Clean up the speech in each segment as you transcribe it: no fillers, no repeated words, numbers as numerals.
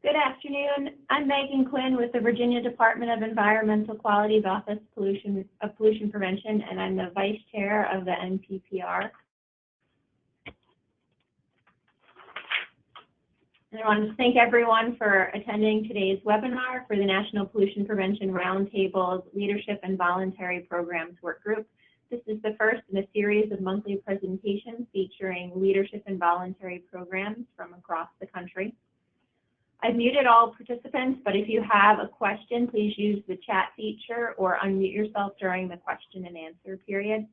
Good afternoon. I'm Megan Quinn with the Virginia Department of Environmental Quality's Office of Pollution Prevention, and I'm the Vice Chair of the NPPR. And I want to thank everyone for attending today's webinar for the National Pollution Prevention Roundtable's Leadership and Voluntary Programs Workgroup. This is the first in a series of monthly presentations featuring leadership and voluntary programs from across the country. I've muted all participants, but if you have a question, please use the chat feature or unmute yourself during the question and answer period.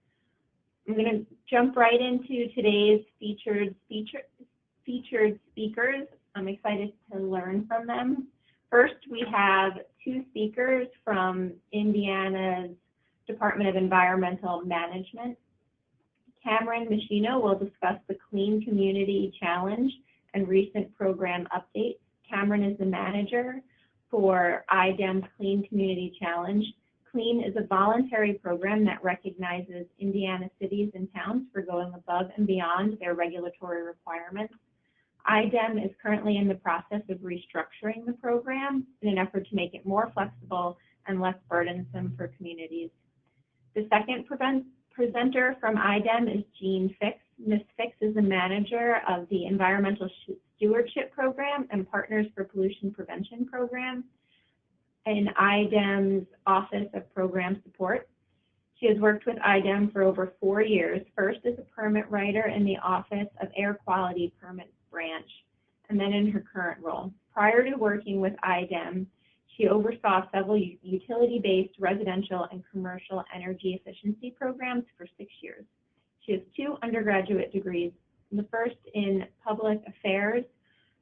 I'm going to jump right into today's featured speakers. I'm excited to learn from them. First, we have two speakers from Indiana's Department of Environmental Management. Cameron Maschino will discuss the Clean Community Challenge and recent program updates. Cameron is the manager for IDEM's Clean Community Challenge. Clean is a voluntary program that recognizes Indiana cities and towns for going above and beyond their regulatory requirements. IDEM is currently in the process of restructuring the program in an effort to make it more flexible and less burdensome for communities. The second presenter from IDEM is Jean Fix. Ms. Fix is the manager of the Environmental Stewardship Program and Partners for Pollution Prevention Program in IDEM's Office of Program Support. She has worked with IDEM for over 4 years, first as a permit writer in the Office of Air Quality Permit Branch, and then in her current role. Prior to working with IDEM, she oversaw several utility-based residential and commercial energy efficiency programs for 6 years. She has 2 undergraduate degrees, the first in public affairs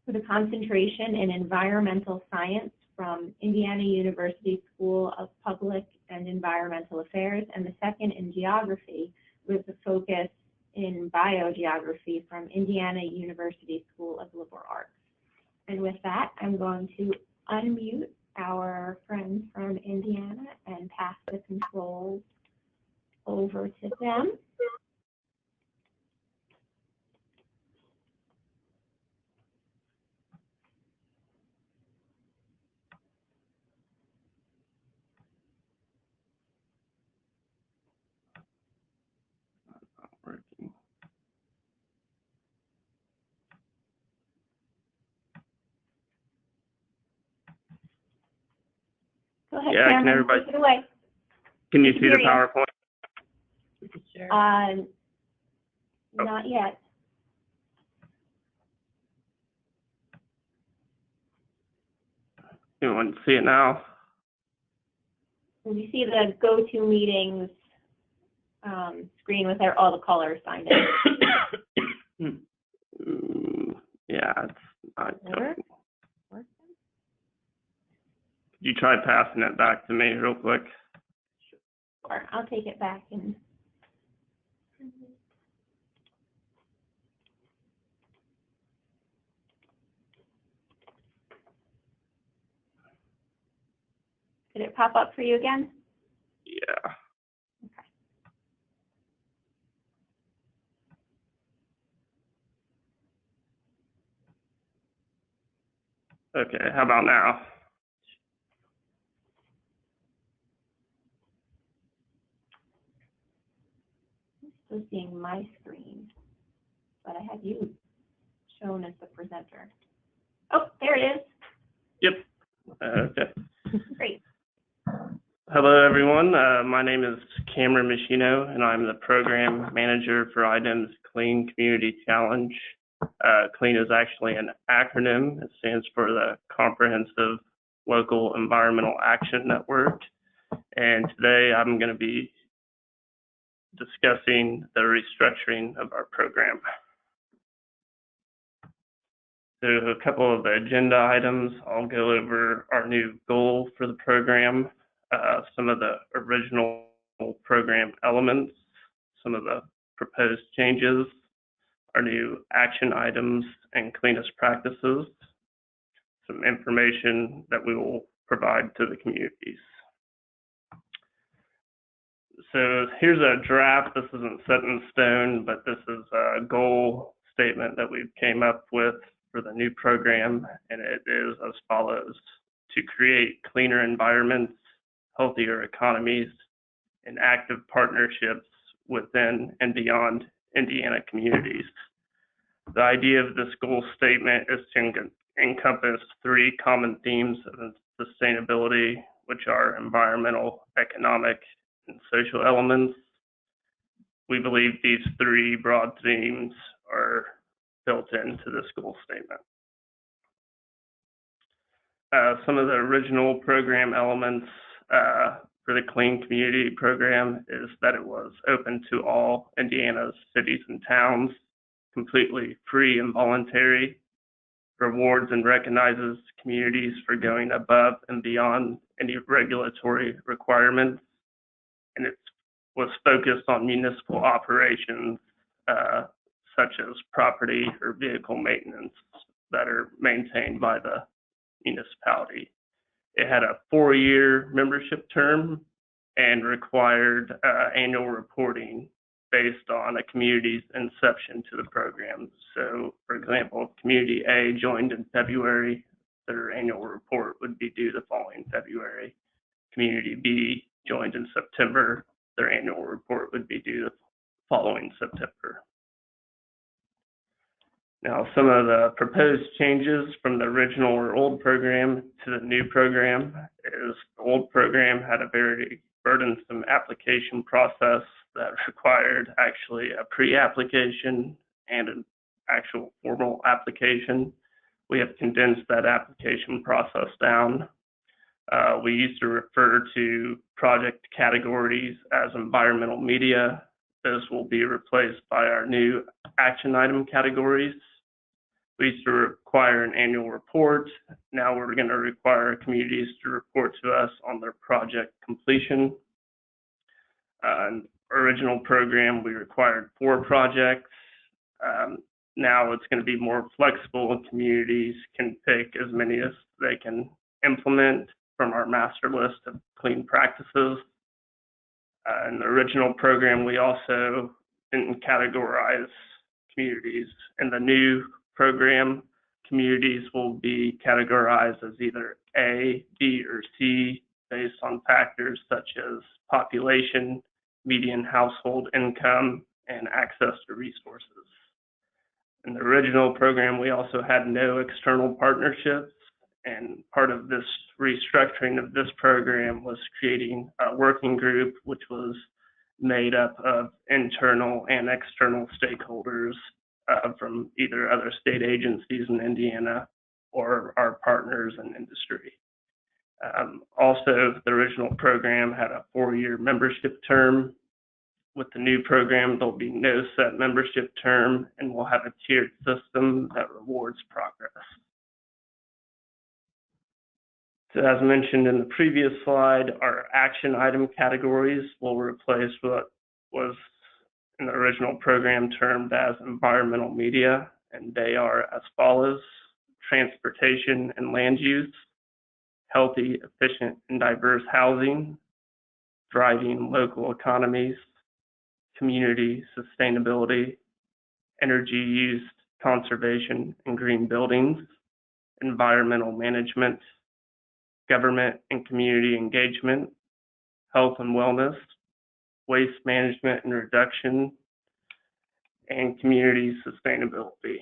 with a concentration in environmental science from Indiana University School of Public and Environmental Affairs, and the second in geography with a focus in biogeography from Indiana University School of Liberal Arts. And with that, I'm going to unmute our friends from Indiana and pass the controls over to them. Working. Go ahead, Yeah, Cameron, can everybody, take it away. can you see the PowerPoint? Not yet. You want to see it now? We see the go-to meetings screen with all the colors signed in. Yeah, it's not. Could Could you try passing it back to me real quick? Sure, I'll take it back and. Did it pop up for you again? Yeah. Okay, how about now? I'm still seeing my screen, but I have you shown as the presenter. Oh, there it is. Yep. Okay. Great. Hello, everyone. My name is Cameron Maschino, and I'm the program manager for IDEM's Clean Community Challenge. Clean is actually an acronym. It stands for the Comprehensive Local Environmental Action Network. And today I'm going to be discussing the restructuring of our program. So a couple of agenda items. I'll go over our new goal for the program, some of the original program elements, some of the proposed changes, our new action items and cleanest practices, some information that we will provide to the communities. So here's a draft. This isn't set in stone, but this is a goal statement that we came up with for the new program, and it is as follows: to create cleaner environments, healthier economies, and active partnerships within and beyond Indiana communities. The idea of this goal statement is to encompass three common themes of sustainability, which are environmental, economic, and social elements. We believe these three broad themes are built into this goal statement. Some of the original program elements for the Clean Community Program is that it was open to all Indiana's cities and towns, completely free and voluntary, rewards and recognizes communities for going above and beyond any regulatory requirements, and it was focused on municipal operations such as property or vehicle maintenance that are maintained by the municipality. It had a 4-year membership term and required annual reporting based on a community's inception to the program. So, for example, if Community A joined in February, their annual report would be due the following February. Community B joined in September, their annual report would be due the following September. Now, some of the proposed changes from the original or old program to the new program is the old program had a very burdensome application process that required actually a pre-application and an actual formal application. We have condensed that application process down. We used to refer to project categories as environmental media. Those will be replaced by our new action item categories. We used to require an annual report. Now we're going to require communities to report to us on their project completion. Original program, we required 4 projects. Now it's going to be more flexible, and communities can pick as many as they can implement from our master list of clean practices. In the original program, we also didn't categorize communities. In the new program, communities will be categorized as either A, B, or C based on factors such as population, median household income, and access to resources. In the original program, we also had no external partnerships, and part of this restructuring of this program was creating a working group which was made up of internal and external stakeholders from either other state agencies in Indiana or our partners in industry. Also, the original program had a 4-year membership term. With the new program, there'll be no set membership term, and we'll have a tiered system that rewards progress. So as mentioned in the previous slide, our action item categories will replace what was in the original program termed as environmental media, and they are as follows: transportation and land use, healthy, efficient, and diverse housing, thriving local economies, community sustainability, energy use, conservation, and green buildings, environmental management, government and community engagement, health and wellness, waste management and reduction, and community sustainability.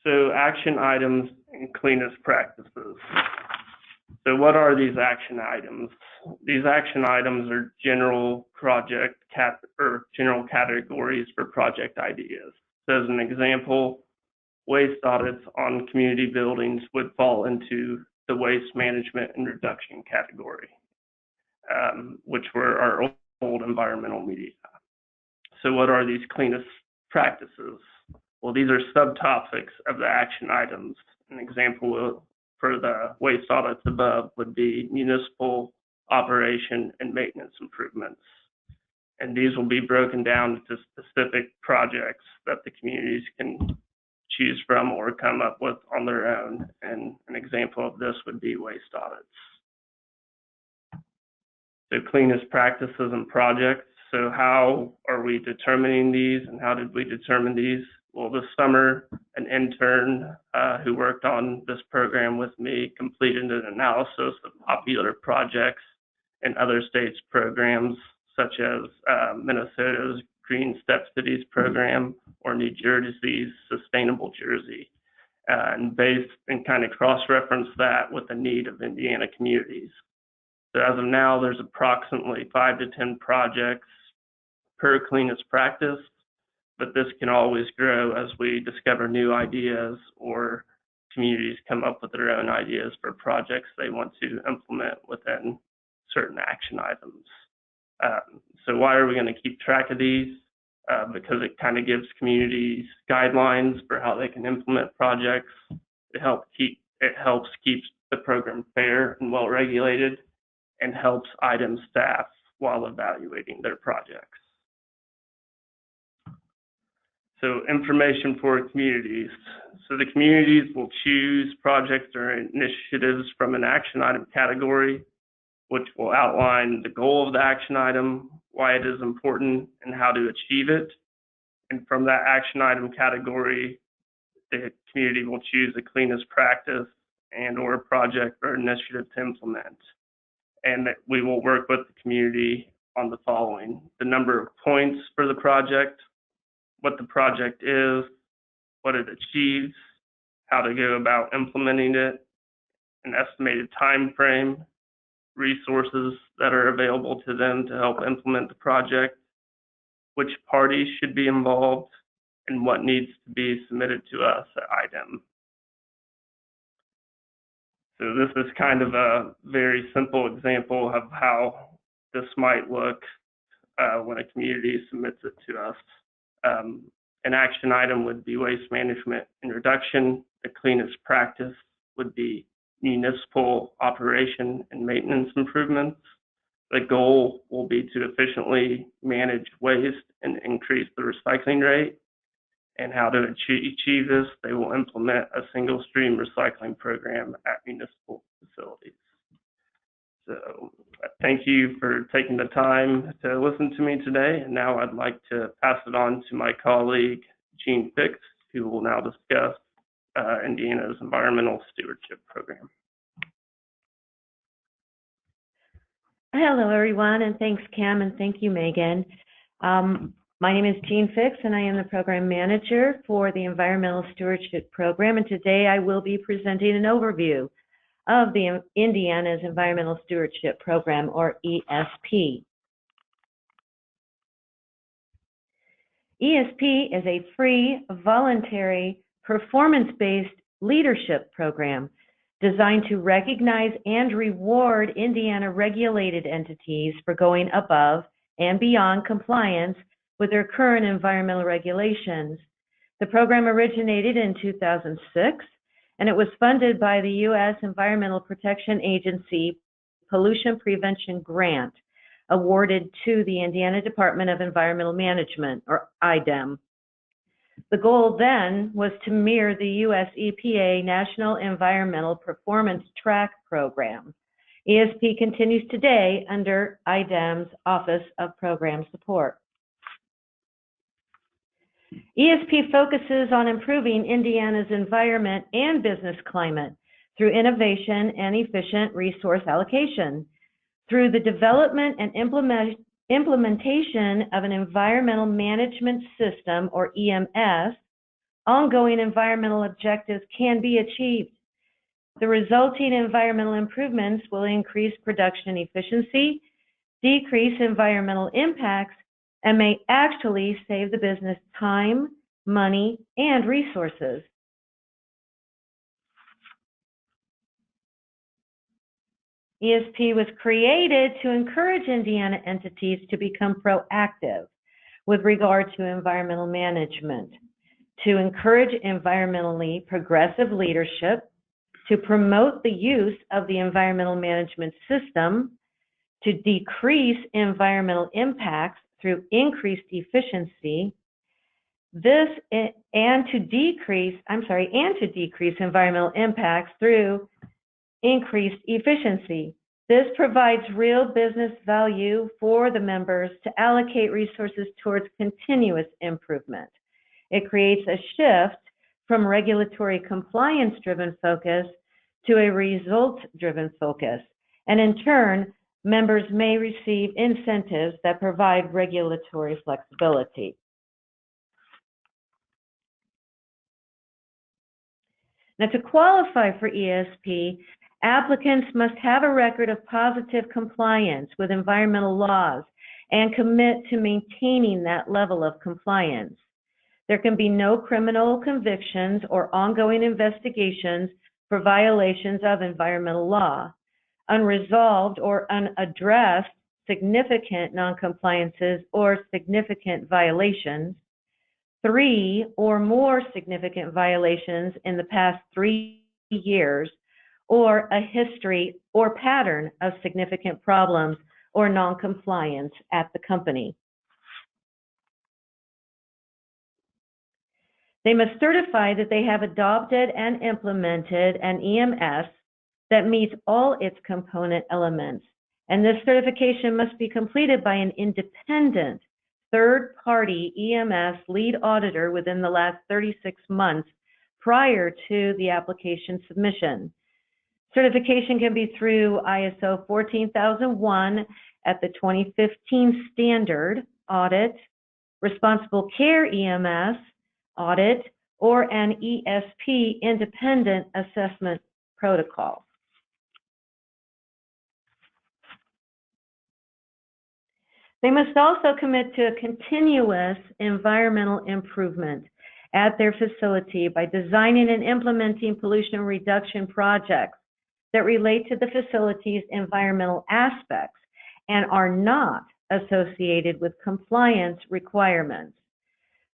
So action items and cleanest practices. So what are these action items? These action items are general general categories for project ideas. So as an example, waste audits on community buildings would fall into the waste management and reduction category, which were our old environmental media. So what are these cleanest practices? Well, these are subtopics of the action items. An example for the waste audits above would be municipal operation and maintenance improvements. And these will be broken down into specific projects that the communities can choose from or come up with on their own. And an example of this would be waste audits. So cleanest practices and projects. So how are we determining these, and how did we determine these? Well, this summer, an intern who worked on this program with me completed an analysis of popular projects in other states' programs, such as Minnesota's Green Step Cities program or New Jersey's Sustainable Jersey, and kind of cross-reference that with the need of Indiana communities. So as of now, there's approximately 5 to 10 projects per Cleanest practice, but this can always grow as we discover new ideas or communities come up with their own ideas for projects they want to implement within certain action items. So why are we going to keep track of these? Because it kind of gives communities guidelines for how they can implement projects. It helps keep the program fair and well regulated, and helps item staff while evaluating their projects. So information for communities. So the communities will choose projects or initiatives from an action item category, which will outline the goal of the action item, why it is important, and how to achieve it. And from that action item category, the community will choose the cleanest practice and or project or initiative to implement. And that we will work with the community on the following: the number of points for the project, what the project is, what it achieves, how to go about implementing it, an estimated time frame, resources that are available to them to help implement the project, which parties should be involved, and what needs to be submitted to us at IDEM. So this is kind of a very simple example of how this might look when a community submits it to us. An action item would be waste management and reduction. The cleanest practice would be municipal operation and maintenance improvements. The goal will be to efficiently manage waste and increase the recycling rate. And how to achieve this, they will implement a single stream recycling program at municipal facilities. So thank you for taking the time to listen to me today. And now I'd like to pass it on to my colleague, Gene Fix, who will now discuss Indiana's Environmental Stewardship Program. Hello, everyone, and thanks, Cam, and thank you, Megan. My name is Jean Fix, and I am the Program Manager for the Environmental Stewardship Program, and today I will be presenting an overview of the Indiana's Environmental Stewardship Program, or ESP. ESP is a free, voluntary, performance-based leadership program designed to recognize and reward Indiana regulated entities for going above and beyond compliance with their current environmental regulations. The program originated in 2006, and it was funded by the U.S. Environmental Protection Agency Pollution Prevention Grant, awarded to the Indiana Department of Environmental Management, or IDEM. The goal then was to mirror the U.S. EPA National Environmental Performance Track Program. ESP continues today under IDEM's Office of Program Support. ESP focuses on improving Indiana's environment and business climate through innovation and efficient resource allocation, through the development and implementation of an environmental management system, or EMS. Ongoing environmental objectives can be achieved. The resulting environmental improvements will increase production efficiency, decrease environmental impacts, and may actually save the business time, money, and resources. ESP was created to encourage Indiana entities to become proactive with regard to environmental management, to encourage environmentally progressive leadership, to promote the use of the environmental management system, to decrease environmental impacts through increased efficiency, and to decrease environmental impacts through increased efficiency. This provides real business value for the members to allocate resources towards continuous improvement. It creates a shift from regulatory compliance-driven focus to a results-driven focus, and in turn, members may receive incentives that provide regulatory flexibility. Now, to qualify for ESP, applicants must have a record of positive compliance with environmental laws and commit to maintaining that level of compliance. There can be no criminal convictions or ongoing investigations for violations of environmental law. Unresolved or unaddressed significant noncompliances or significant violations, 3 or more significant violations in the past 3 years, or a history or pattern of significant problems or noncompliance at the company. They must certify that they have adopted and implemented an EMS that meets all its component elements, and this certification must be completed by an independent third-party EMS lead auditor within the last 36 months prior to the application submission. Certification can be through ISO 14001 at the 2015 standard audit, Responsible Care EMS audit, or an ESP independent assessment protocol. They must also commit to a continuous environmental improvement at their facility by designing and implementing pollution reduction projects that relate to the facility's environmental aspects and are not associated with compliance requirements.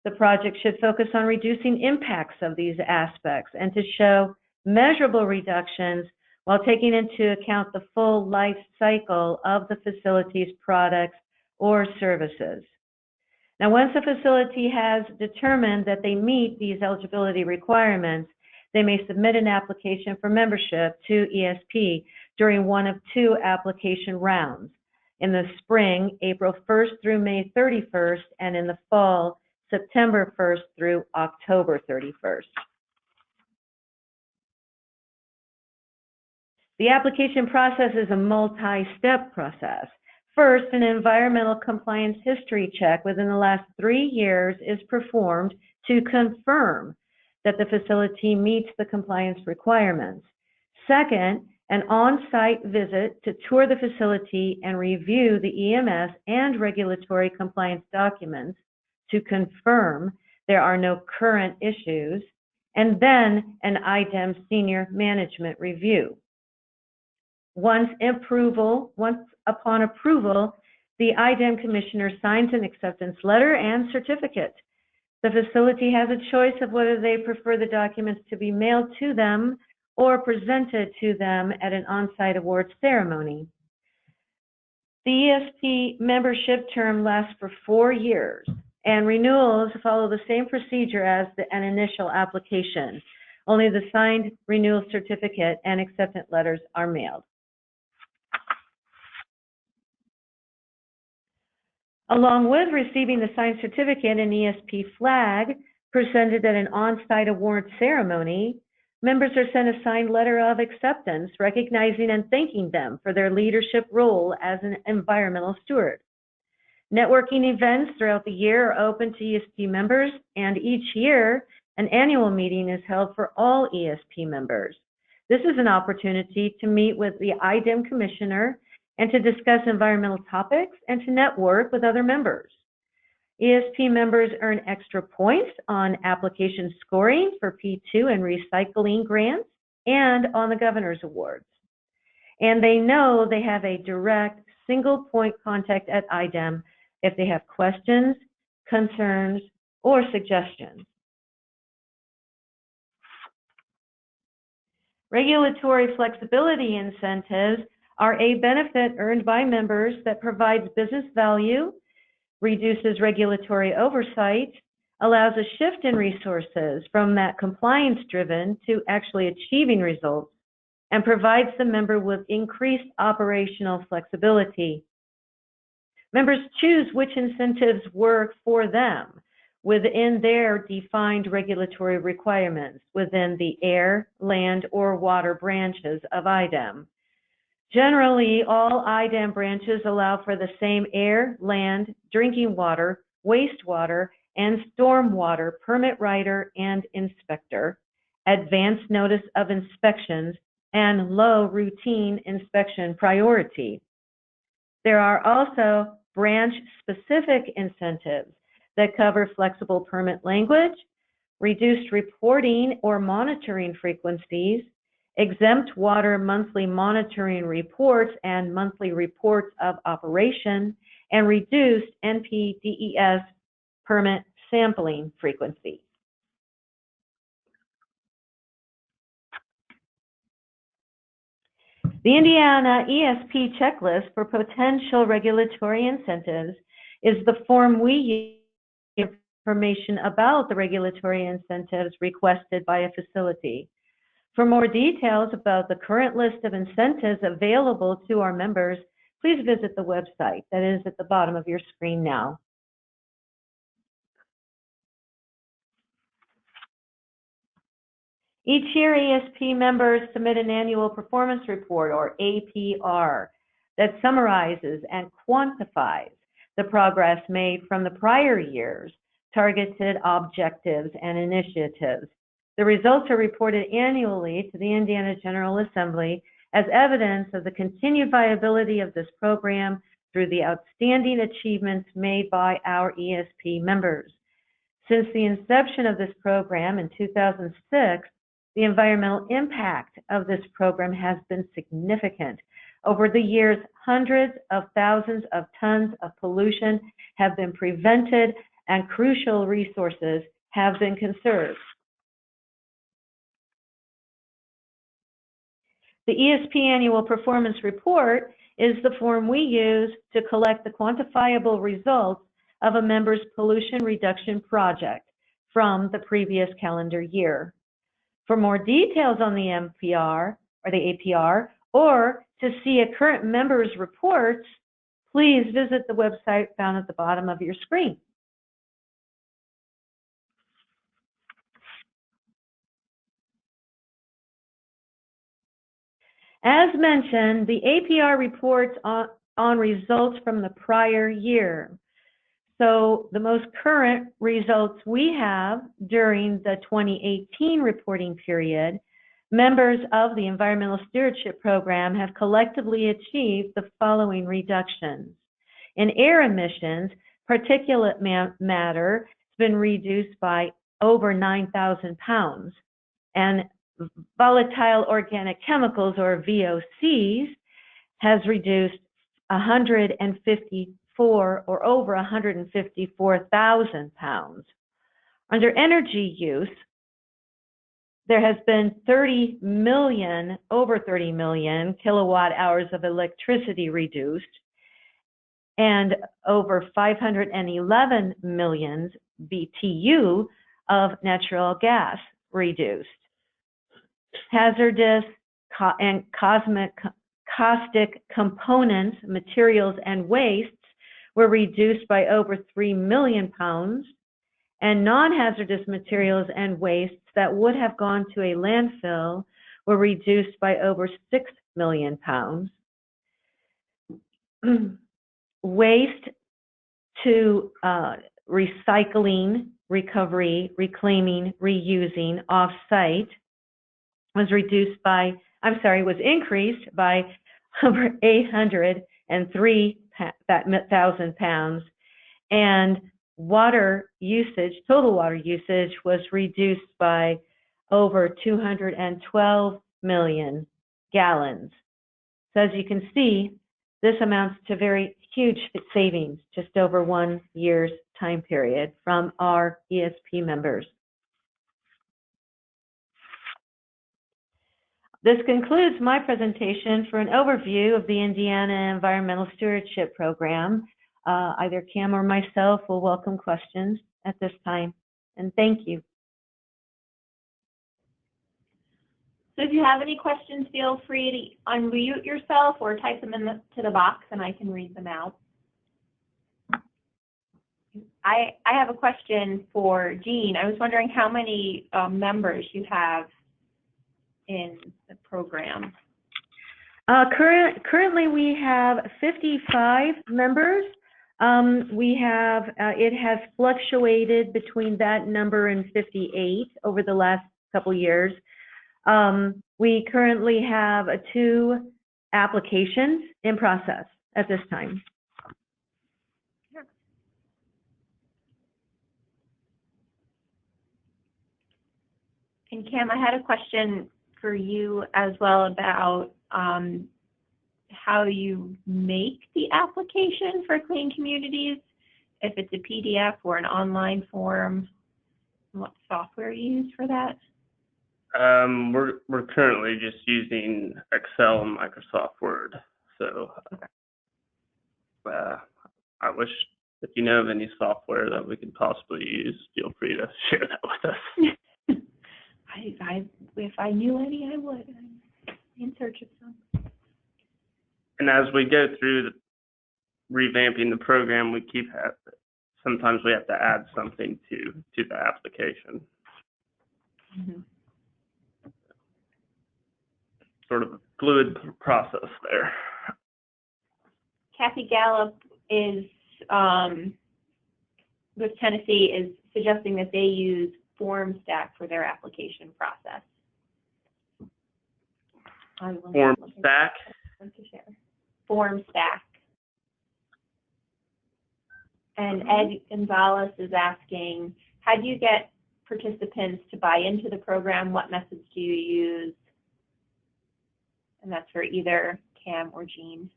The project should focus on reducing impacts of these aspects and to show measurable reductions while taking into account the full life cycle of the facility's products or services. Now, once a facility has determined that they meet these eligibility requirements, they may submit an application for membership to ESP during one of 2 application rounds, in the spring, April 1st through May 31st, and in the fall, September 1st through October 31st. The application process is a multi-step process. First, an environmental compliance history check within the last 3 years is performed to confirm that the facility meets the compliance requirements. Second, an on-site visit to tour the facility and review the EMS and regulatory compliance documents to confirm there are no current issues, and then an IDEM senior management review. Once upon approval, the IDEM commissioner signs an acceptance letter and certificate. The facility has a choice of whether they prefer the documents to be mailed to them or presented to them at an on-site awards ceremony. The ESP membership term lasts for 4 years, and renewals follow the same procedure as an initial application. Only the signed renewal certificate and acceptance letters are mailed. Along with receiving the signed certificate and ESP flag presented at an on-site award ceremony, members are sent a signed letter of acceptance recognizing and thanking them for their leadership role as an environmental steward. Networking events throughout the year are open to ESP members, and each year an annual meeting is held for all ESP members. This is an opportunity to meet with the IDEM commissioner and to discuss environmental topics and to network with other members. ESP members earn extra points on application scoring for P2 and recycling grants and on the Governor's Awards. And they know they have a direct single point contact at IDEM if they have questions, concerns, or suggestions. Regulatory flexibility incentives are a benefit earned by members that provides business value, reduces regulatory oversight, allows a shift in resources from that compliance-driven to actually achieving results, and provides the member with increased operational flexibility. Members choose which incentives work for them, within their defined regulatory requirements within the air, land, or water branches of IDEM. Generally, all IDEM branches allow for the same air, land, drinking water, wastewater, and stormwater permit writer and inspector, advance notice of inspections, and low routine inspection priority. There are also branch-specific incentives that cover flexible permit language, reduced reporting or monitoring frequencies, exempt water monthly monitoring reports and monthly reports of operation, and reduced NPDES permit sampling frequency. The Indiana ESP checklist for potential regulatory incentives is the form we use for information about the regulatory incentives requested by a facility. For more details about the current list of incentives available to our members, please visit the website that is at the bottom of your screen now. Each year, ESP members submit an annual performance report, or APR, that summarizes and quantifies the progress made from the prior year's targeted objectives and initiatives. The results are reported annually to the Indiana General Assembly as evidence of the continued viability of this program through the outstanding achievements made by our ESP members. Since the inception of this program in 2006, the environmental impact of this program has been significant. Over the years, hundreds of thousands of tons of pollution have been prevented and crucial resources have been conserved. The ESP Annual Performance Report is the form we use to collect the quantifiable results of a member's pollution reduction project from the previous calendar year. For more details on the MPR or the APR, or to see a current member's reports, please visit the website found at the bottom of your screen. As mentioned, the APR reports on results from the prior year. So the most current results we have during the 2018 reporting period, members of the Environmental Stewardship Program have collectively achieved the following reductions. In air emissions, particulate matter has been reduced by over 9,000 pounds, and volatile organic chemicals, or VOCs, has reduced 154 or over 154,000 pounds. Under energy use, there has been over 30 million kilowatt hours of electricity reduced and over 511 million BTU of natural gas reduced. Hazardous and caustic components, materials, and wastes were reduced by over 3 million pounds, and non-hazardous materials and wastes that would have gone to a landfill were reduced by over 6 million pounds. Waste to recycling, recovery, reclaiming, reusing off-site was increased by over 803,000 pounds, and water usage, total water usage, was reduced by over 212 million gallons. So as you can see, this amounts to very huge savings just over 1 year's time period from our ESP members. This concludes my presentation for an overview of the Indiana Environmental Stewardship Program. Either Cam or myself will welcome questions at this time, and thank you. So if you have any questions, feel free to unmute yourself or type them into the box and I can read them out. I have a question for Jean. I was wondering how many members you have in the program. Currently, we have 55 members. We have, it has fluctuated between that number and 58 over the last couple years. We currently have 2 applications in process at this time. And Cam, I had a question for you as well about how you make the application for Clean Communities, if it's a PDF or an online form, and what software you use for that? We're currently just using Excel and Microsoft Word. So I wish, if you know of any software that we could possibly use, feel free to share that with us. If I knew any, I would. I'm in search of some. And as we go through revamping the program, sometimes we have to add something to the application. Mm-hmm. Sort of a fluid process there. Kathy Gallup is with Tennessee is suggesting that they use FormStack for their application process. FormStack? FormStack. And Ed Gonzalez is asking, how do you get participants to buy into the program? What methods do you use? And that's for either Cam or Jean.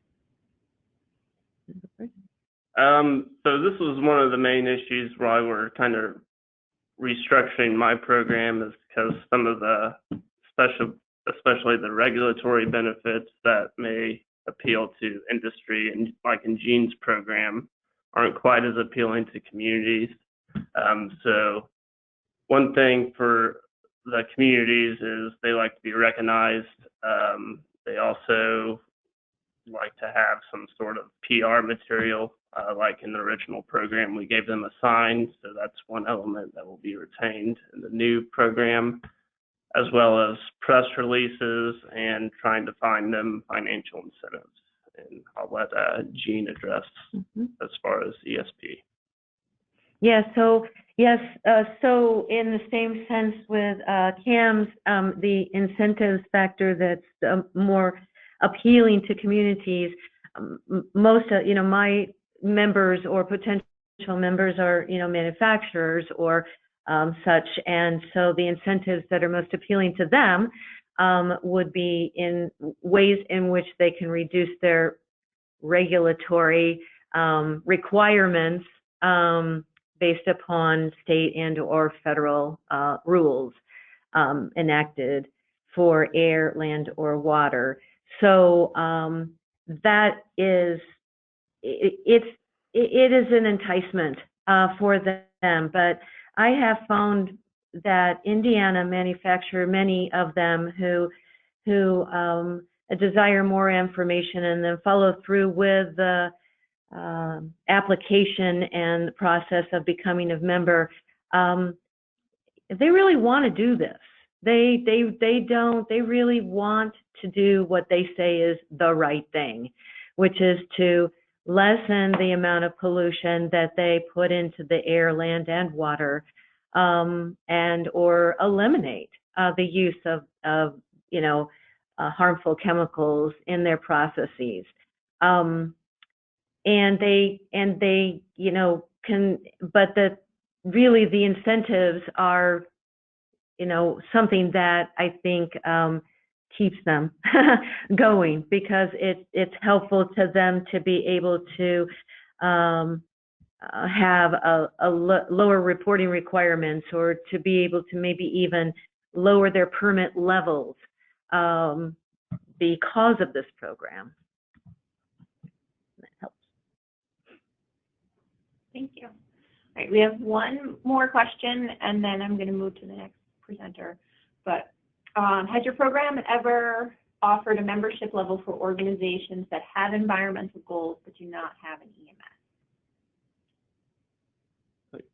So this was one of the main issues why we're kind of restructuring my program, is because some of the especially the regulatory benefits that may appeal to industry, and like in Jean's program, aren't quite as appealing to communities. So one thing for the communities is they like to be recognized. They also like to have some sort of PR material, like in the original program, we gave them a sign, so that's one element that will be retained in the new program, as well as press releases and trying to find them financial incentives. And I'll let Jean address as far as ESP. Yeah, so yes, so in the same sense with Cam's, the incentives factor that's more appealing to communities, most of, my members or potential members are, manufacturers or such, and so the incentives that are most appealing to them would be in ways in which they can reduce their regulatory requirements based upon state and or federal rules enacted for air, land, or water. So that is, it is an enticement for them, but I have found that Indiana manufacture many of them who desire more information and then follow through with the application and the process of becoming a member. They really want to do this. They really want to do what they say is the right thing, which is to lessen the amount of pollution that they put into the air, land, and water, and or eliminate the use of harmful chemicals in their processes. And they can, but really the incentives are something that I think keeps them going, because it's helpful to them to be able to have lower reporting requirements, or to be able to maybe even lower their permit levels because of this program. That helps. Thank you. All right, we have one more question, and then I'm going to move to the next presenter. But has your program ever offered a membership level for organizations that have environmental goals but do not have an EMS?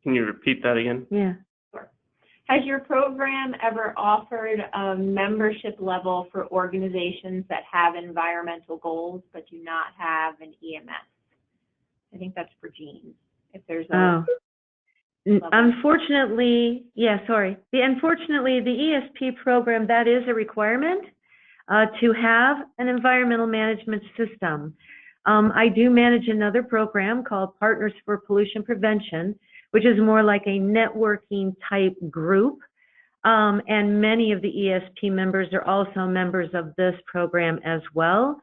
Can you repeat that again? Yeah. Sure. Has your program ever offered a membership level for organizations that have environmental goals but do not have an EMS? I think that's for Jean. If there's a Unfortunately, unfortunately, the ESP program, that is a requirement to have an environmental management system. I do manage another program called Partners for Pollution Prevention, which is more like a networking type group. And many of the ESP members are also members of this program as well.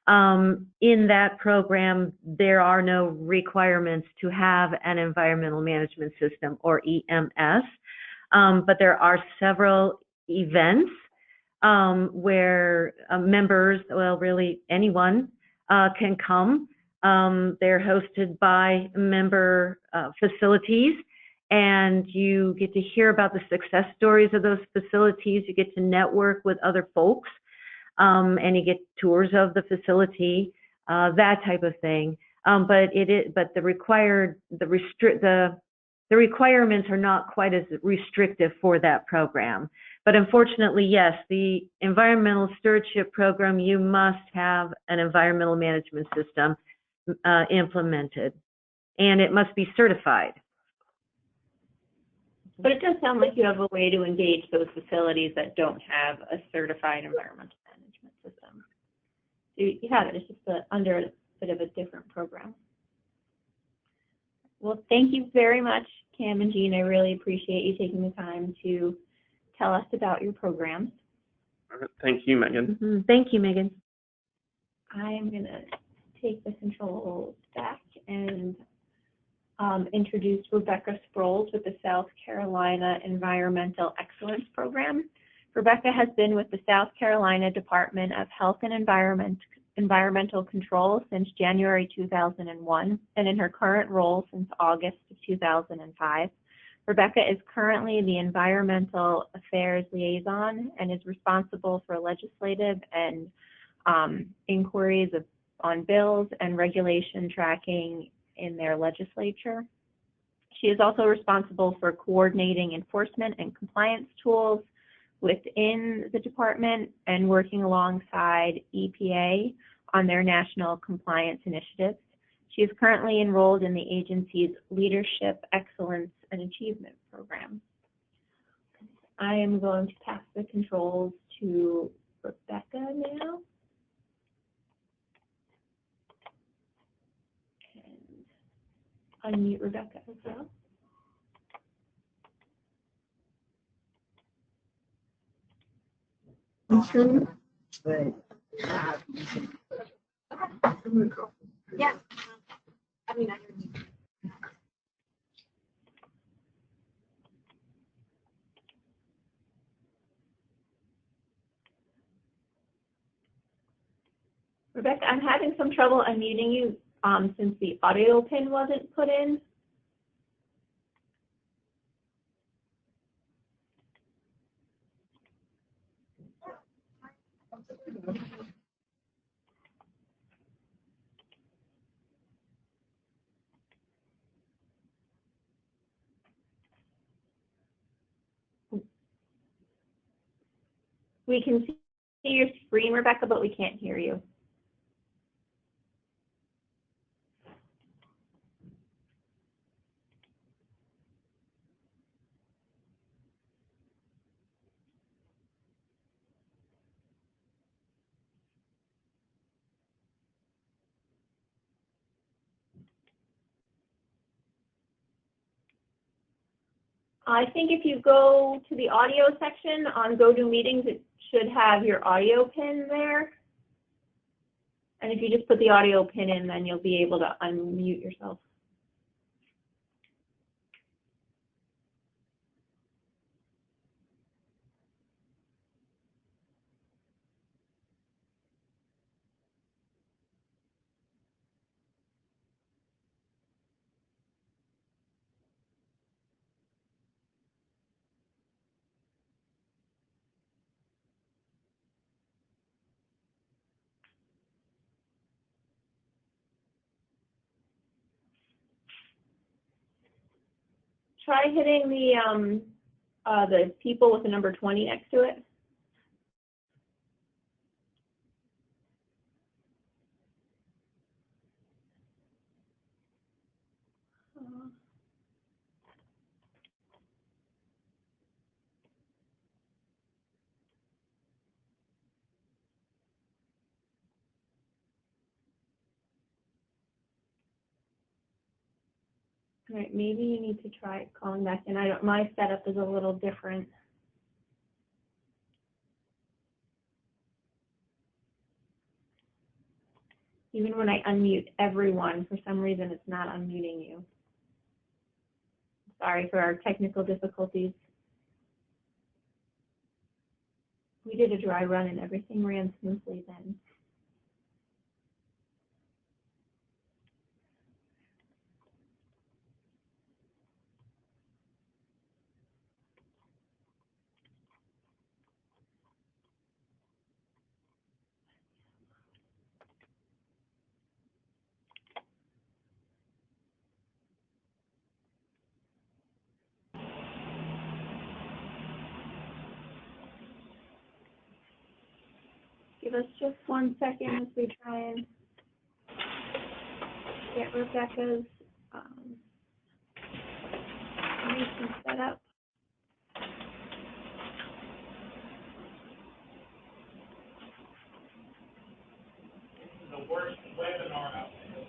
In that program, there are no requirements to have an environmental management system or EMS, but there are several events where members, well, really anyone, can come. They're hosted by member facilities, and you get to hear about the success stories of those facilities. You get to network with other folks, and you get tours of the facility, that type of thing. But the requirements are not quite as restrictive for that program. But unfortunately, yes, the environmental stewardship program, you must have an environmental management system implemented, and it must be certified. But it does sound like you have a way to engage those facilities that don't have a certified environmental management system. You have it, it's just under a bit of a different program. Well, thank you very much, Cam and Jean. I really appreciate you taking the time to tell us about your programs. All right. Thank you, Megan. Mm-hmm. Thank you, Megan. I am going to take the controls back and introduce Rebecca Sproles with the South Carolina Environmental Excellence Program. Rebecca has been with the South Carolina Department of Health and Environmental Control since January 2001, and in her current role since August of 2005. Rebecca is currently the Environmental Affairs Liaison and is responsible for legislative and inquiries on bills and regulation tracking in their legislature. She is also responsible for coordinating enforcement and compliance tools within the department and working alongside EPA on their national compliance initiatives. She is currently enrolled in the agency's Leadership Excellence and Achievement Program. I am going to pass the controls to Rebecca now. And unmute Rebecca as well. Yeah. I mean, I don't. Rebecca, I'm having some trouble unmuting you since the audio pin wasn't put in. We can see your screen, Rebecca, but we can't hear you. I think if you go to the audio section on GoToMeetings, it should have your audio pin there. And if you just put the audio pin in, then you'll be able to unmute yourself. Try hitting the people with the number 20 next to it. All right, maybe you need to try calling back in. My setup is a little different. Even when I unmute everyone, for some reason it's not unmuting you. Sorry for our technical difficulties. We did a dry run and everything ran smoothly then. Give us just 1 second as we try and get Rebecca's information set up. The worst webinar out there.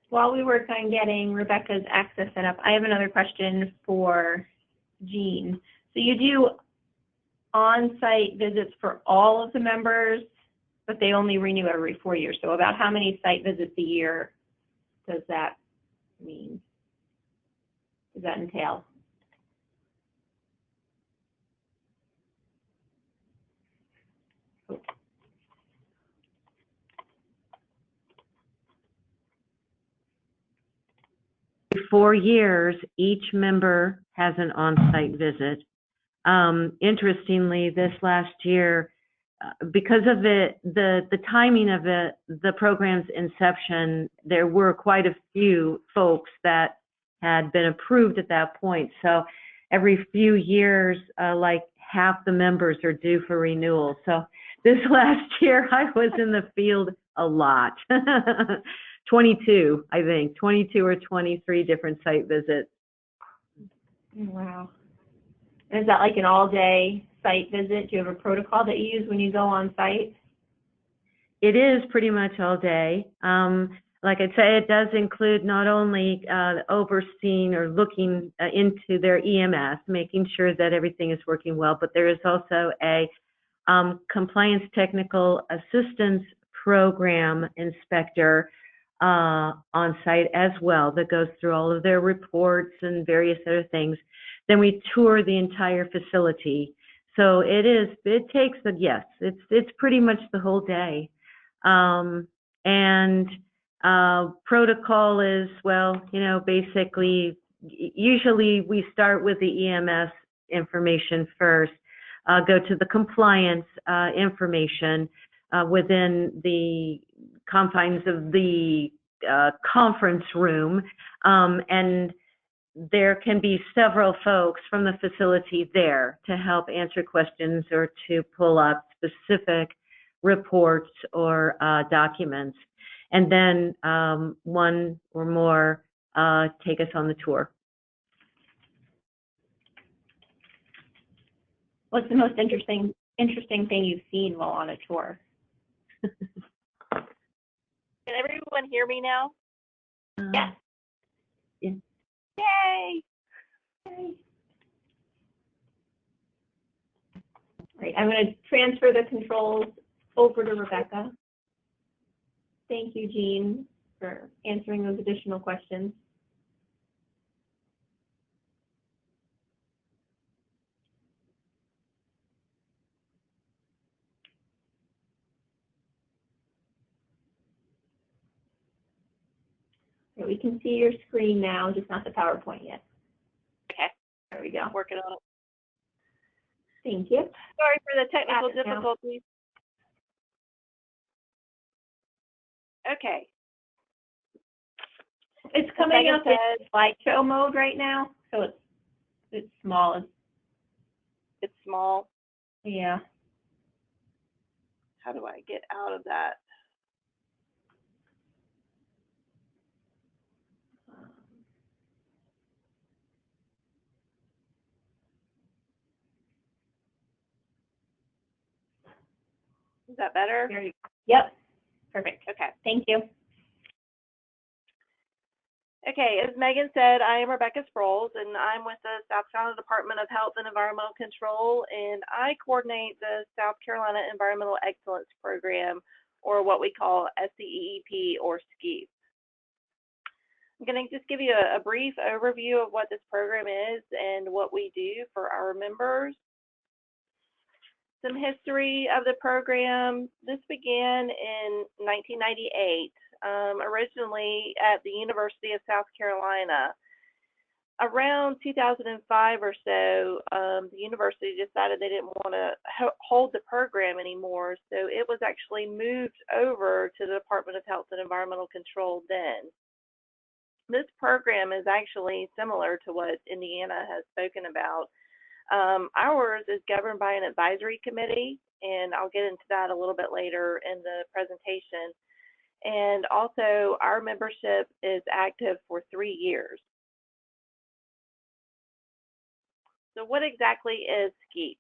While we work on getting Rebecca's access set up, I have another question for Jean. So you do on-site visits for all of the members, but they only renew every 4 years. So about how many site visits a year does that mean? Does that entail? Oh. 4 years, each member has an on-site visit. Interestingly, this last year, because of the timing of the program's inception, there were quite a few folks that had been approved at that point. So every few years, like half the members are due for renewal. So this last year, I was in the field a lot. 22, I think, 22 or 23 different site visits. Wow. And is that like an all-day site visit? Do you have a protocol that you use when you go on site? It is pretty much all day. Like I say, it does include not only overseeing or looking into their EMS, making sure that everything is working well, but there is also a compliance technical assistance program inspector on site as well that goes through all of their reports and various other things. Then we tour the entire facility. So it takes it's pretty much the whole day. And protocol is, well, basically, usually we start with the EMS information first, go to the compliance information within the confines of the conference room, and there can be several folks from the facility there to help answer questions or to pull up specific reports or documents. And then one or more take us on the tour. What's the most interesting thing you've seen while on a tour? Can everyone hear me now? Yes. Yeah. Yay! Yay. Right, I'm going to transfer the controls over to Rebecca. Thank you, Jean, for answering those additional questions. So we can see your screen now, just not the PowerPoint yet. Okay, There we go. working on it. Thank you. Sorry for the technical Got it now. difficulties. Okay. It's coming Megan up in said slideshow mode right now, so it's small. it's small. Yeah. How do I get out of that? Is that better? There you go. Yep. Perfect. Okay. Thank you. Okay, as Megan said, I am Rebecca Sproles, and I'm with the South Carolina Department of Health and Environmental Control, and I coordinate the South Carolina Environmental Excellence Program, or what we call SCEEP or SCEEP. I'm going to just give you a brief overview of what this program is and what we do for our members. Some history of the program. This began in 1998. Originally at the University of South Carolina. Around 2005 or so, the university decided they didn't want to hold the program anymore, so it was actually moved over to the Department of Health and Environmental Control then. This program is actually similar to what Indiana has spoken about. Ours is governed by an advisory committee, and I'll get into that a little bit later in the presentation. And also, our membership is active for 3 years. So what exactly is SCEEP?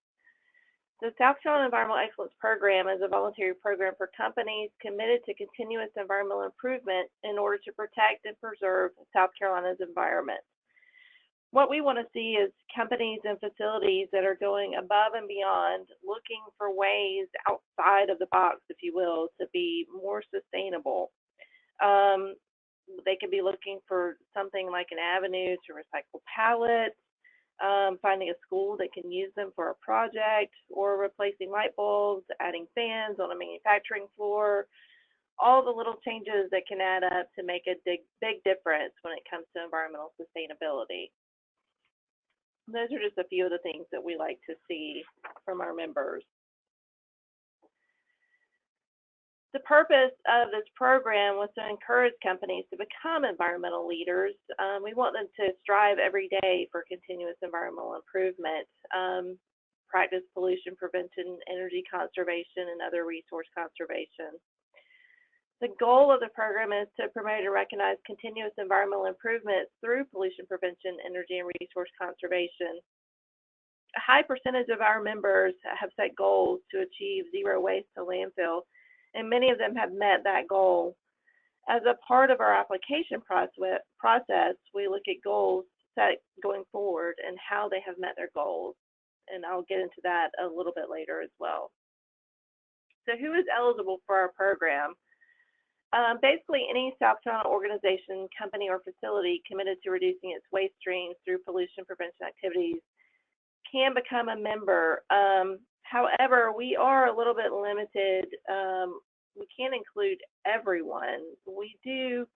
The South Carolina Environmental Excellence Program is a voluntary program for companies committed to continuous environmental improvement in order to protect and preserve South Carolina's environment. What we want to see is companies and facilities that are going above and beyond, looking for ways outside of the box, if you will, to be more sustainable. They could be looking for something like an avenue to recycle pallets, finding a school that can use them for a project, or replacing light bulbs, adding fans on a manufacturing floor, all the little changes that can add up to make a big difference when it comes to environmental sustainability. Those are just a few of the things that we like to see from our members. The purpose of this program was to encourage companies to become environmental leaders. We want them to strive every day for continuous environmental improvement, practice pollution prevention, energy conservation, and other resource conservation. The goal of the program is to promote and recognize continuous environmental improvements through pollution prevention, energy, and resource conservation. A high percentage of our members have set goals to achieve zero waste to landfill, and many of them have met that goal. As a part of our application process, we look at goals set going forward and how they have met their goals, and I'll get into that a little bit later as well. So who is eligible for our program? Basically, any South Carolina organization, company, or facility committed to reducing its waste streams through pollution prevention activities can become a member. However, we are a little bit limited. We can't include everyone. We do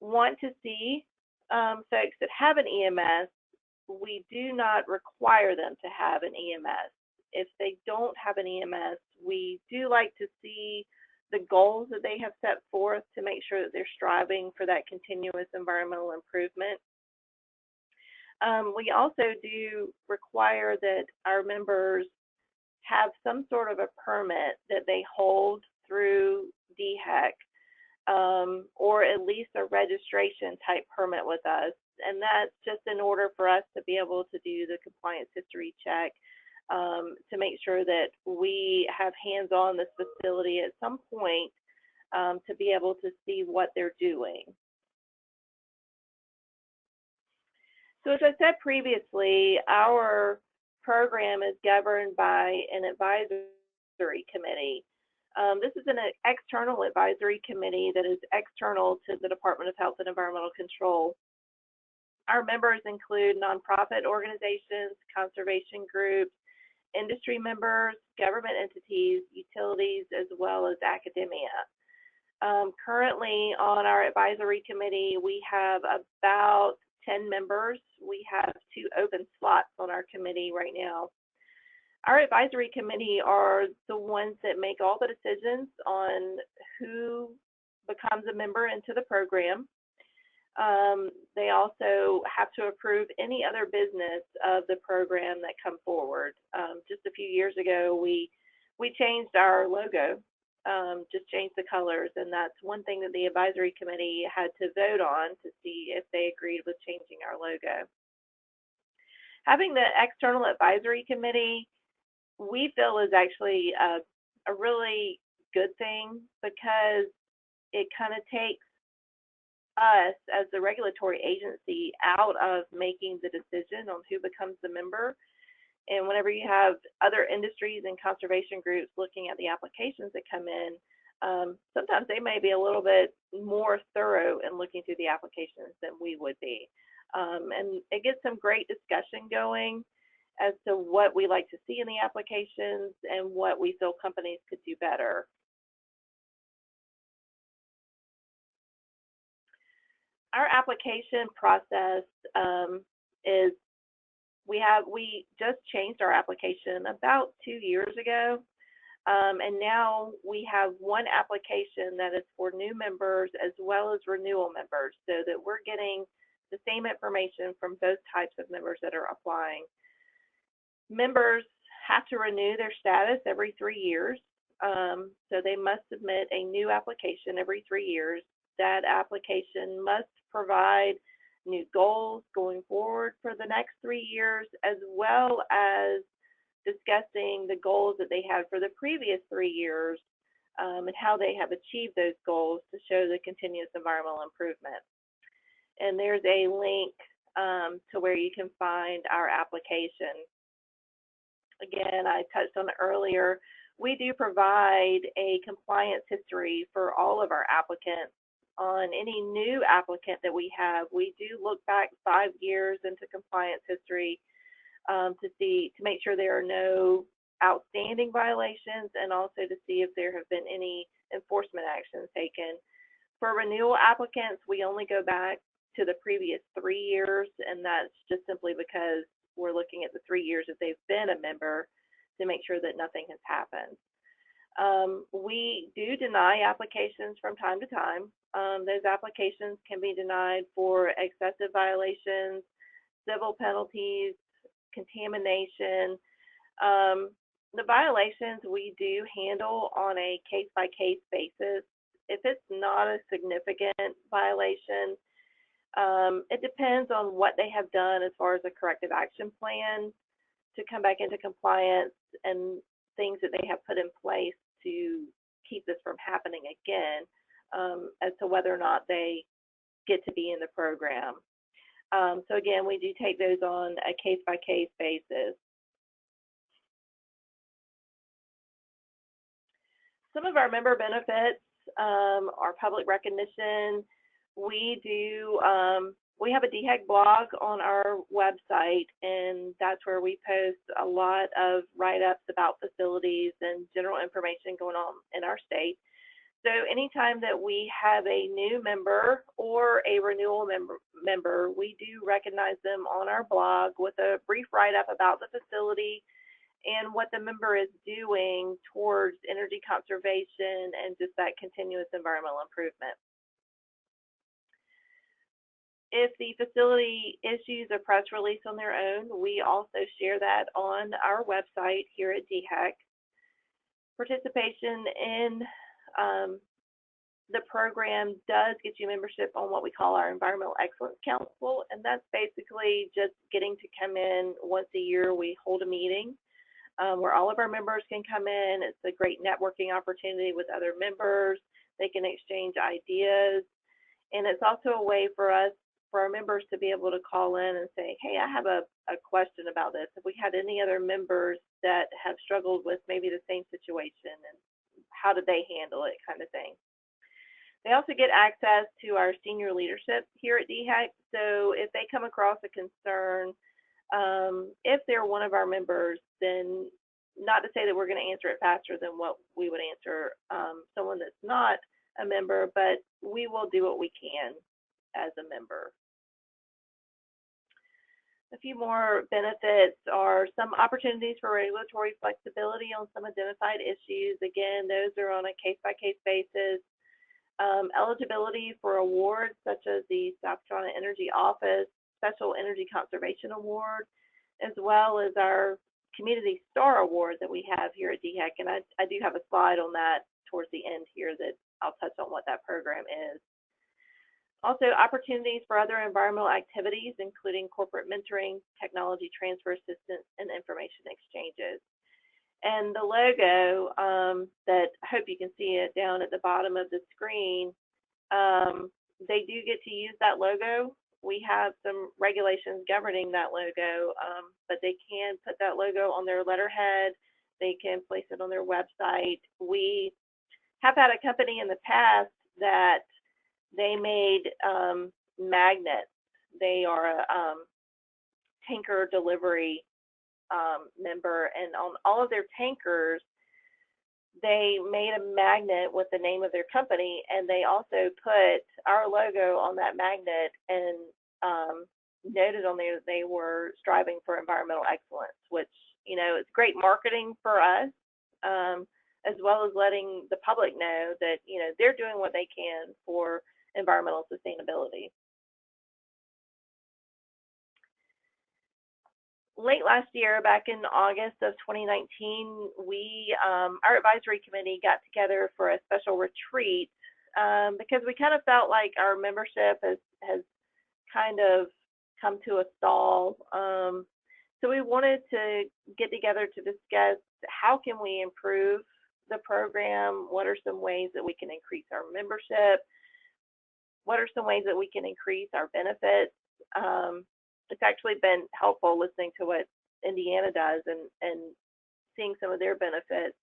want to see folks that have an EMS. We do not require them to have an EMS. If they don't have an EMS, we do like to see the goals that they have set forth to make sure that they're striving for that continuous environmental improvement. We also do require that our members have some sort of a permit that they hold through DHEC, or at least a registration type permit with us. And that's just in order for us to be able to do the compliance history check, to make sure that we have hands-on this facility at some point, to be able to see what they're doing. So as I said previously, our program is governed by an advisory committee. This is an external advisory committee that is external to the Department of Health and Environmental Control. Our members include nonprofit organizations, conservation groups, industry members, government entities, utilities, as well as academia. Currently on our advisory committee, we have about 10 members. We have 2 open slots on our committee right now. Our advisory committee are the ones that make all the decisions on who becomes a member into the program. They also have to approve any other business of the program that come forward. Just a few years ago, we changed our logo, just changed the colors, and that's one thing that the advisory committee had to vote on to see if they agreed with changing our logo. Having the external advisory committee, we feel is actually a really good thing, because it kind of takes us as the regulatory agency out of making the decision on who becomes the member. And whenever you have other industries and conservation groups looking at the applications that come in, sometimes they may be a little bit more thorough in looking through the applications than we would be. And it gets some great discussion going as to what we like to see in the applications and what we feel companies could do better. Our application process is, we just changed our application about 2 years ago, and now we have one application that is for new members as well as renewal members, so that we're getting the same information from both types of members that are applying. Members have to renew their status every 3 years, so they must submit a new application every 3 years. That application must provide new goals going forward for the next 3 years, as well as discussing the goals that they had for the previous 3 years, and how they have achieved those goals to show the continuous environmental improvement. And there's a link to where you can find our application. Again, I touched on it earlier. We do provide a compliance history for all of our applicants. On any new applicant that we have, we do look back 5 years into compliance history to make sure there are no outstanding violations, and also to see if there have been any enforcement actions taken. For renewal applicants, we only go back to the previous 3 years, and that's just simply because we're looking at the 3 years that they've been a member to make sure that nothing has happened. We do deny applications from time to time. Those applications can be denied for excessive violations, civil penalties, contamination. The violations we do handle on a case-by-case basis. If it's not a significant violation, it depends on what they have done as far as a corrective action plan to come back into compliance, and things that they have put in place to keep this from happening again, as to whether or not they get to be in the program. So again, we do take those on a case-by-case basis. Some of our member benefits are public recognition. We have a DHEC blog on our website, and that's where we post a lot of write-ups about facilities and general information going on in our state. So anytime that we have a new member or a renewal member, we do recognize them on our blog with a brief write-up about the facility and what the member is doing towards energy conservation and just that continuous environmental improvement. If the facility issues a press release on their own, we also share that on our website here at DHEC. Participation in the program does get you membership on what we call our Environmental Excellence Council, and that's basically just getting to come in once a year. We hold a meeting where all of our members can come in. It's a great networking opportunity with other members. They can exchange ideas, and it's also a way for our members to be able to call in and say, hey, I have a question about this. If we had any other members that have struggled with maybe the same situation, and how did they handle it, kind of thing. They also get access to our senior leadership here at DHEC. So if they come across a concern, if they're one of our members, then not to say that we're going to answer it faster than what we would answer someone that's not a member, but we will do what we can as a member. A few more benefits are some opportunities for regulatory flexibility on some identified issues. Again, those are on a case-by-case basis. Eligibility for awards such as the South Carolina Energy Office Special Energy Conservation Award, as well as our Community Star Award that we have here at DHEC. And I do have a slide on that towards the end here that I'll touch on what that program is. Also, opportunities for other environmental activities, including corporate mentoring, technology transfer assistance, and information exchanges. And the logo that I hope you can see it down at the bottom of the screen, they do get to use that logo. We have some regulations governing that logo, but they can put that logo on their letterhead. They can place it on their website. We have had a company in the past that they made magnets. They are a tanker delivery member, and on all of their tankers, they made a magnet with the name of their company, and they also put our logo on that magnet and noted on there that they were striving for environmental excellence, which, you know, it's great marketing for us, as well as letting the public know that, you know, they're doing what they can for environmental sustainability. Late last year, back in August of 2019, we, our advisory committee got together for a special retreat because we kind of felt like our membership has kind of come to a stall. So we wanted to get together to discuss how can we improve the program, what are some ways that we can increase our membership, what are some ways that we can increase our benefits. It's actually been helpful listening to what Indiana does and seeing some of their benefits.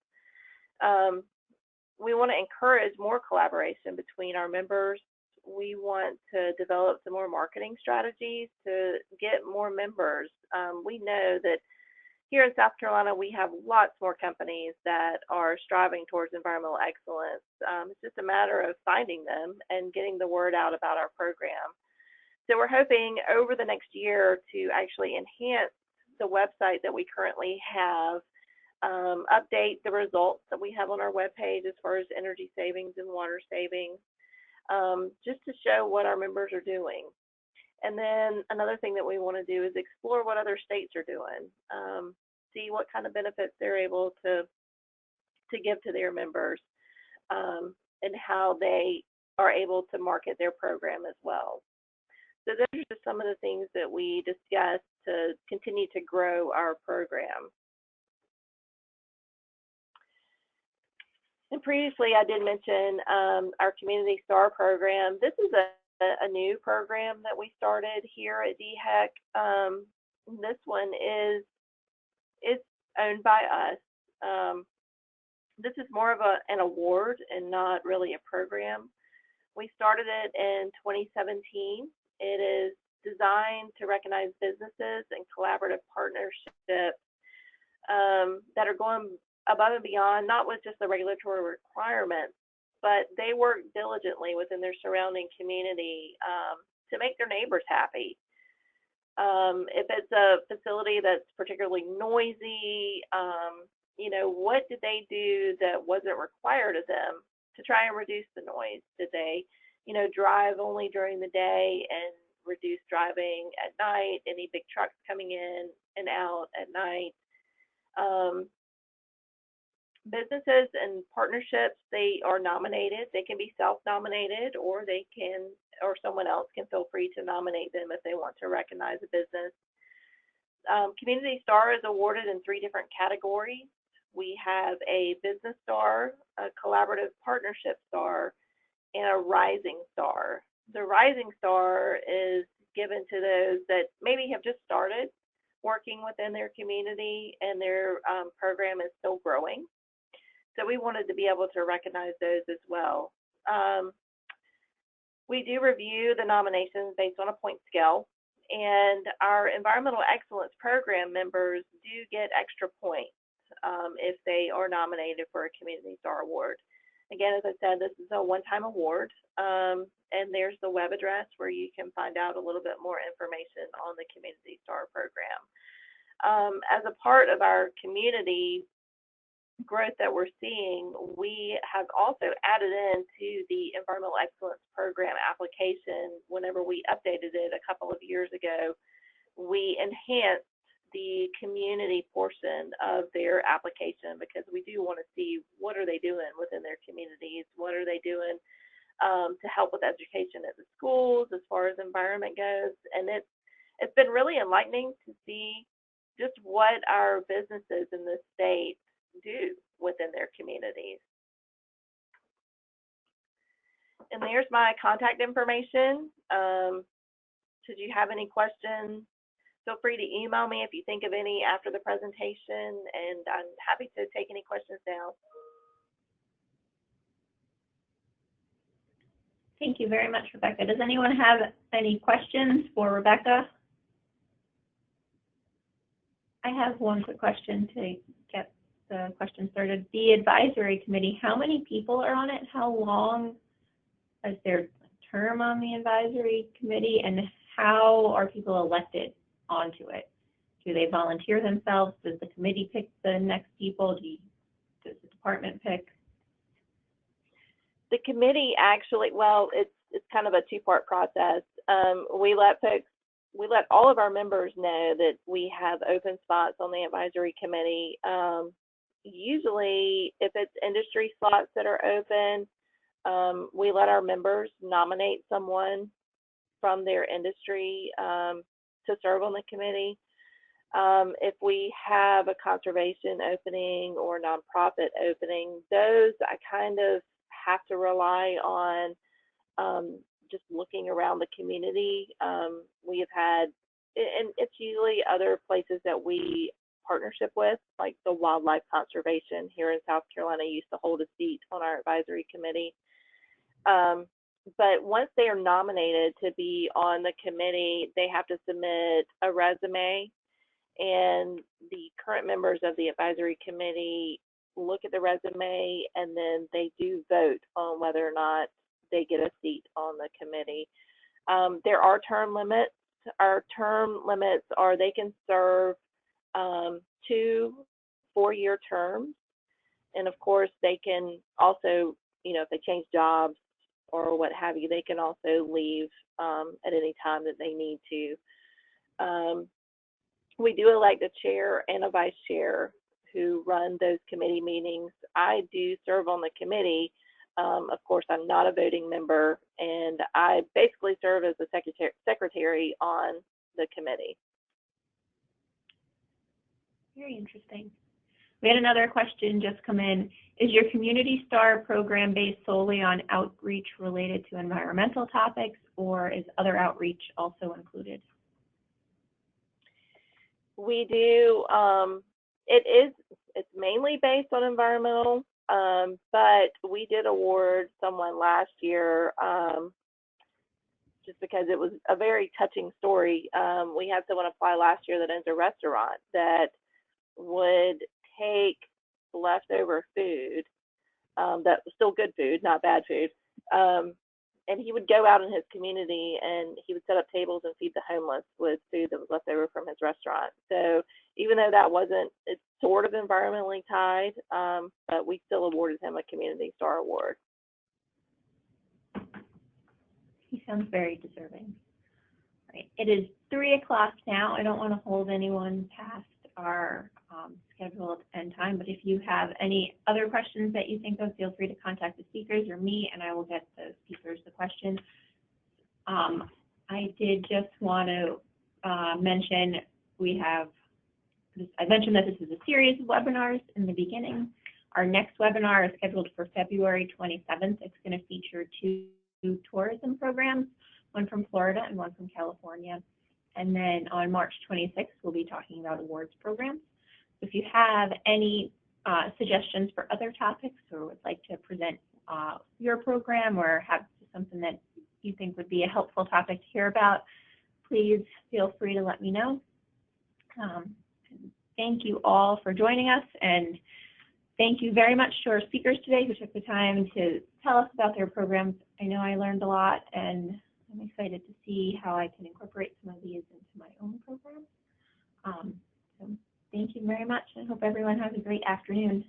We want to encourage more collaboration between our members. We want to develop some more marketing strategies to get more members. We know that here in South Carolina, we have lots more companies that are striving towards environmental excellence. It's just a matter of finding them and getting the word out about our program. So we're hoping over the next year to actually enhance the website that we currently have, update the results that we have on our webpage as far as energy savings and water savings, just to show what our members are doing. And then another thing that we want to do is explore what other states are doing, see what kind of benefits they're able to give to their members, and how they are able to market their program as well. So those are just some of the things that we discussed to continue to grow our program. And previously I did mention our Community Star program. This is a new program that we started here at DHEC. This one is owned by us. This is more of an award and not really a program. We started it in 2017. It is designed to recognize businesses and collaborative partnerships that are going above and beyond, not with just the regulatory requirements, but they work diligently within their surrounding community to make their neighbors happy. If it's a facility that's particularly noisy, you know, what did they do that wasn't required of them to try and reduce the noise? Did they, you know, drive only during the day and reduce driving at night, any big trucks coming in and out at night? Businesses and partnerships, they are nominated. They can be self-nominated, or they can, or someone else can feel free to nominate them if they want to recognize a business. Community Star is awarded in 3 different categories. We have a Business Star, a Collaborative Partnership Star, and a Rising Star. The Rising Star is given to those that maybe have just started working within their community and their program is still growing. So we wanted to be able to recognize those as well. We do review the nominations based on a point scale, and our Environmental Excellence Program members do get extra points if they are nominated for a Community Star Award. Again, as I said, this is a one-time award, and there's the web address where you can find out a little bit more information on the Community Star program. As a part of our community growth that we're seeing, we have also added into the Environmental Excellence Program application. Whenever we updated it a couple of years ago, we enhanced the community portion of their application because we do want to see what are they doing within their communities, what are they doing to help with education at the schools as far as environment goes. And it's been really enlightening to see just what our businesses in the state do within their communities. And there's my contact information. Should you have any questions, feel free to email me if you think of any after the presentation, and I'm happy to take any questions now. Thank you very much, Rebecca. Does anyone have any questions for Rebecca? I have one quick question to get the question started. The advisory committee, how many people are on it? How long is their term on the advisory committee, and how are people elected onto it? Do they volunteer themselves? Does the committee pick the next people? Does the department pick? The committee actually, well, it's kind of a two-part process. We let all of our members know that we have open spots on the advisory committee. Usually, if it's industry slots that are open, we let our members nominate someone from their industry to serve on the committee. If we have a conservation opening or nonprofit opening, those I kind of have to rely on just looking around the community. We have had, and it's usually other places that we partnership with, like the Wildlife Conservation here in South Carolina used to hold a seat on our advisory committee. But once they are nominated to be on the committee, they have to submit a resume, and the current members of the advisory committee look at the resume, and then they do vote on whether or not they get a seat on the committee. There are term limits. Our term limits are they can serve 2 4-year terms, and of course they can also, if they change jobs or what have you, they can also leave at any time that they need to. We do elect a chair and a vice chair who run those committee meetings. I do serve on the committee. Of course, I'm not a voting member, and I basically serve as the secretary on the committee. Very interesting. We had another question just come in. Is your Community Star program based solely on outreach related to environmental topics, or is other outreach also included? We do. It's mainly based on environmental, but we did award someone last year just because it was a very touching story. We had someone apply last year that owns a restaurant that would take leftover food, that was still good food, not bad food, and he would go out in his community and he would set up tables and feed the homeless with food that was left over from his restaurant. So even though that wasn't, it's sort of environmentally tied, but we still awarded him a Community Star Award. He sounds very deserving. Right. It is 3 o'clock now. I don't want to hold anyone past our scheduled end time, but if you have any other questions that you think of, feel free to contact the speakers or me, and I will get the speakers the question. I did just want to mention I mentioned that this is a series of webinars in the beginning. Our next webinar is scheduled for February 27th. It's going to feature 2 tourism programs, one from Florida and one from California. And then on March 26th, we'll be talking about awards programs. If you have any suggestions for other topics or would like to present your program or have something that you think would be a helpful topic to hear about, please feel free to let me know. Thank you all for joining us, and Thank you very much to our speakers today who took the time to tell us about their programs. I know I learned a lot, and I'm excited to see how I can incorporate some of these into my own program. So thank you very much, and I hope everyone has a great afternoon.